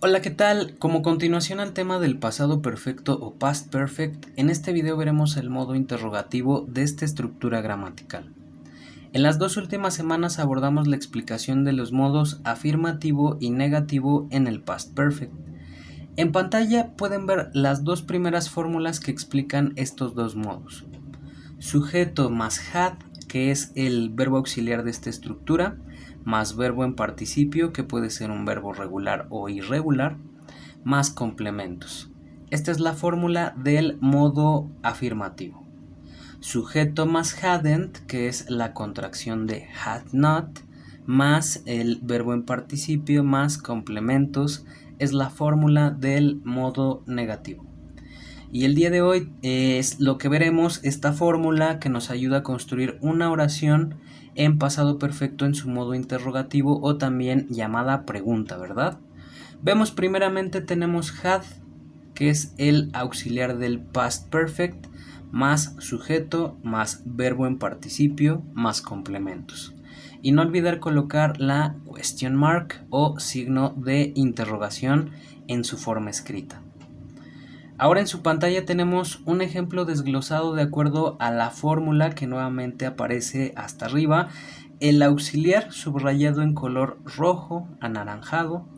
Hola, ¿qué tal? Como continuación al tema del pasado perfecto o past perfect, en este video veremos el modo interrogativo de esta estructura gramatical. En las dos últimas semanas abordamos la explicación de los modos afirmativo y negativo en el past perfect. En pantalla pueden ver las dos primeras fórmulas que explican estos dos modos. Sujeto más had, que es el verbo auxiliar de esta estructura, más verbo en participio, que puede ser un verbo regular o irregular, más complementos. Esta es la fórmula del modo afirmativo. Sujeto más hadn't, que es la contracción de had not, más el verbo en participio, más complementos, es la fórmula del modo negativo. Y el día de hoy es lo que veremos, esta fórmula que nos ayuda a construir una oración en pasado perfecto en su modo interrogativo o también llamada pregunta, ¿verdad? Vemos primeramente tenemos had, que es el auxiliar del past perfect, más sujeto, más verbo en participio, más complementos. Y no olvidar colocar la question mark o signo de interrogación en su forma escrita. Ahora en su pantalla tenemos un ejemplo desglosado de acuerdo a la fórmula que nuevamente aparece hasta arriba. El auxiliar subrayado en color rojo, anaranjado,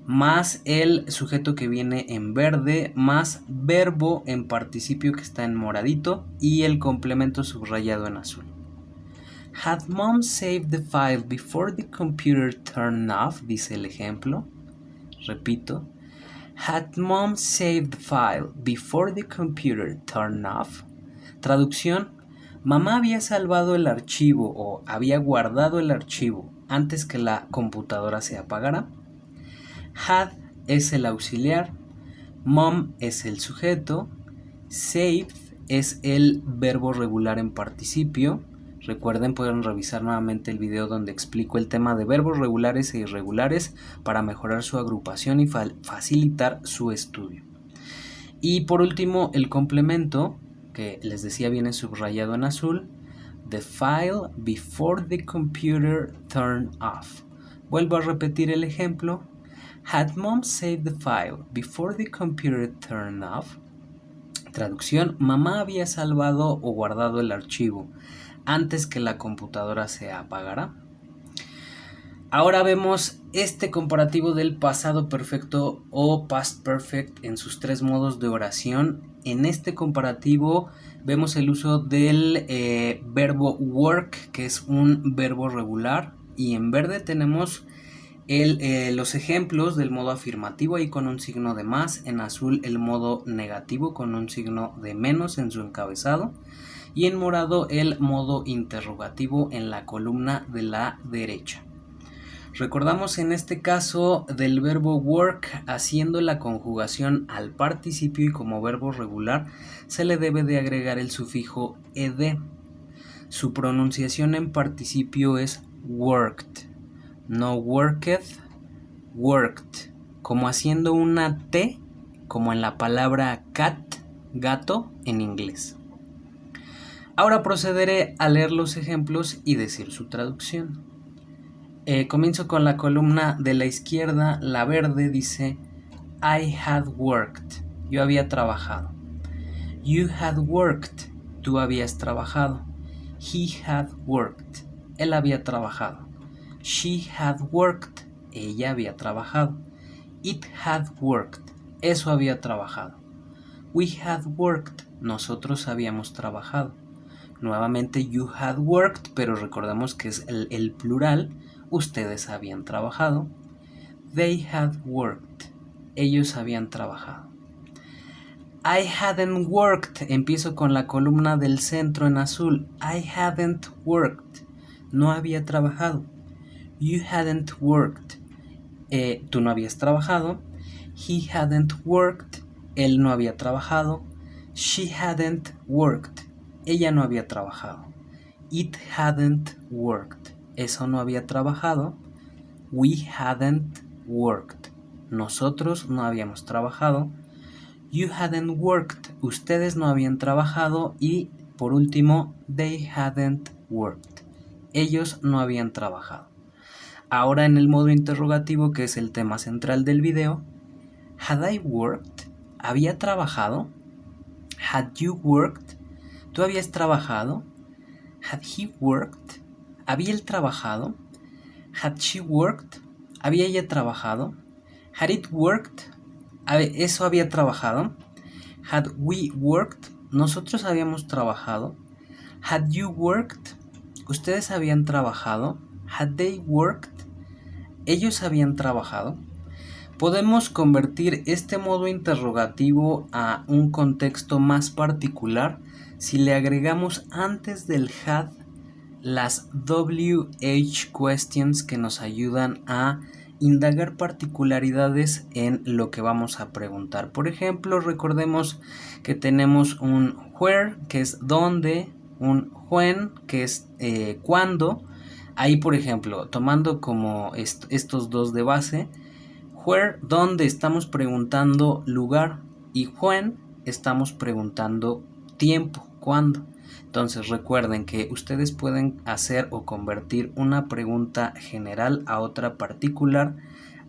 más el sujeto que viene en verde, más verbo en participio que está en moradito y el complemento subrayado en azul. Had mom saved the file before the computer turned off? Dice el ejemplo. Repito. Had mom saved the file before the computer turned off? Traducción: mamá había salvado el archivo o había guardado el archivo antes que la computadora se apagara. Had es el auxiliar, mom es el sujeto, save es el verbo regular en participio. Recuerden, pueden revisar nuevamente el video donde explico el tema de verbos regulares e irregulares para mejorar su agrupación y facilitar su estudio. Y por último, el complemento, que les decía viene subrayado en azul, the file before the computer turned off. Vuelvo a repetir el ejemplo. Had mom saved the file before the computer turned off? Traducción: mamá había salvado o guardado el archivo antes que la computadora se apagara. Ahora vemos este comparativo del pasado perfecto o past perfect en sus tres modos de oración. En este comparativo vemos el uso del verbo work, que es un verbo regular, y en verde tenemos los ejemplos del modo afirmativo ahí con un signo de más, en azul el modo negativo con un signo de menos en su encabezado y en morado el modo interrogativo en la columna de la derecha. Recordamos en este caso del verbo work, haciendo la conjugación al participio y como verbo regular se le debe de agregar el sufijo ed. Su pronunciación en participio es worked, no worked, worked, como haciendo una T, como en la palabra cat, gato en inglés. Ahora procederé a leer los ejemplos y decir su traducción. Comienzo con la columna de la izquierda, la verde dice I had worked, yo había trabajado. You had worked, tú habías trabajado. He had worked, él había trabajado. She had worked, ella había trabajado. It had worked, eso había trabajado. We had worked, nosotros habíamos trabajado. Nuevamente you had worked, pero recordemos que es el plural, ustedes habían trabajado. They had worked, ellos habían trabajado. I hadn't worked, empiezo con la columna del centro en azul. I hadn't worked, no había trabajado. You hadn't worked, tú no habías trabajado. He hadn't worked, él no había trabajado. She hadn't worked, ella no había trabajado. It hadn't worked, eso no había trabajado. We hadn't worked, nosotros no habíamos trabajado. You hadn't worked, ustedes no habían trabajado. Y por último, they hadn't worked, ellos no habían trabajado. Ahora en el modo interrogativo, que es el tema central del video, Had I worked? ¿Había trabajado? Had you worked? ¿Tú habías trabajado? Had he worked? ¿Había él trabajado? Had she worked? ¿Había ella trabajado? Had it worked? ¿Eso había trabajado? Had we worked? ¿Nosotros habíamos trabajado? Had you worked? ¿Ustedes habían trabajado? Had they worked? ¿Ellos habían trabajado? Podemos convertir este modo interrogativo a un contexto más particular si le agregamos antes del had las WH questions que nos ayudan a indagar particularidades en lo que vamos a preguntar. Por ejemplo, recordemos que tenemos un where, que es dónde, un when, que es cuándo. Ahí, por ejemplo, tomando como estos dos de base, where, donde estamos preguntando lugar, y when estamos preguntando tiempo, cuándo. Entonces recuerden que ustedes pueden hacer o convertir una pregunta general a otra particular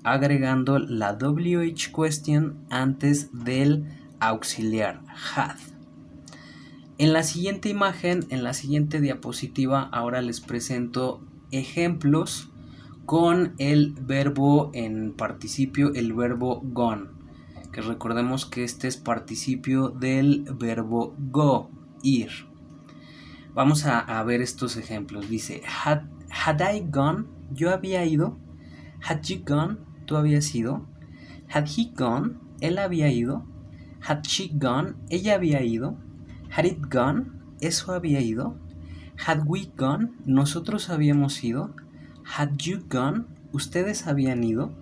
agregando la WH question antes del auxiliar had. En la siguiente imagen, en la siguiente diapositiva, ahora les presento ejemplos con el verbo en participio, el verbo gone, que recordemos que este es participio del verbo go, ir. Vamos a ver estos ejemplos. Dice, had I gone? ¿Yo había ido? Had you gone? ¿Tú habías ido? Had he gone? ¿Él había ido? Had she gone? ¿Ella había ido? Had it gone? ¿Eso había ido? Had we gone? ¿Nosotros habíamos ido? Had you gone? ¿Ustedes habían ido?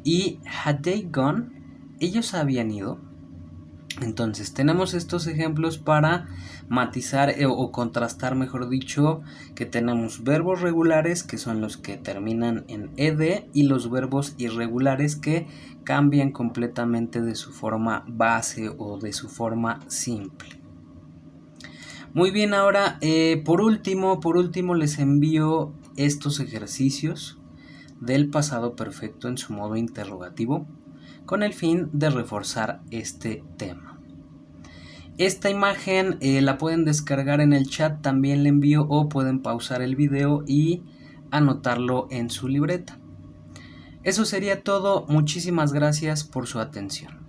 Y had they gone? ¿Ellos habían ido? Entonces tenemos estos ejemplos para matizar o contrastar, mejor dicho, que tenemos verbos regulares que son los que terminan en ed y los verbos irregulares que cambian completamente de su forma base o de su forma simple. Muy bien, ahora por último les envío estos ejercicios del pasado perfecto en su modo interrogativo con el fin de reforzar este tema. Esta imagen la pueden descargar en el chat, también le envío, o pueden pausar el video y anotarlo en su libreta. Eso sería todo, muchísimas gracias por su atención.